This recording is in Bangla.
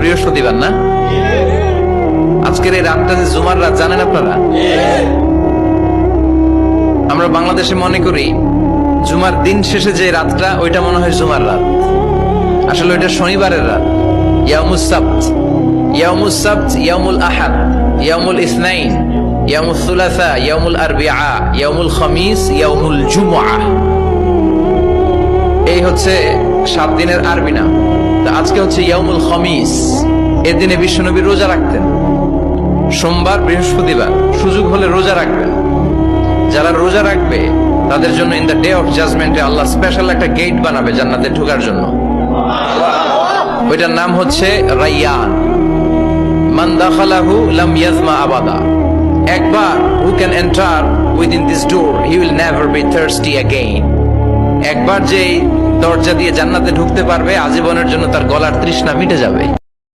বৃহস্পতিবার না? আজকের এই রাতটা যে জুমার রাত, জানেন আপনারা? আমরা বাংলাদেশে মনে করি জুমার দিন শেষে যে রাতটা, ওইটা মনে হয় জুমার রাত। আসলে ওইটা শনিবারের রাত। ইয়াউমুস সাবত, ইয়াউমুস সাবত, ইয়াউমুল আহাদ, ইয়াউমুল ইসনাইন, ইয়াউমুল সুলাসা, ইয়াউমুল আরবিআ, ইয়াউমুল খামিস, ইয়াউমুল জুমআ। এই হচ্ছে 7 দিনের আরবি নাম। তো আজকে হচ্ছে ইয়াউমুল খামিস। এর দিনে বিশ্বনবী রোজা রাখতেন। সোমবার, বৃহস্পতিবার সুযোগ হলে রোজা রাখবেন। যারা রোজা রাখবে তাদের জন্য ইন দ্য ডে অফ জাজমেন্টে আল্লাহ স্পেশাল একটা গেট বানাবে জান্নাতে ঢোকার জন্য। ওইটার নাম হচ্ছে রাইয়ান। মান দাখালাহু লাম ইয়াজমা আবাদা। একবার who can enter within this door he will never be thirsty again. একবার যে দরজা দিয়ে জান্নাতে ঢুকতে পারবে আজীবনের জন্য তার গলার তৃষ্ণা মিটে যাবে।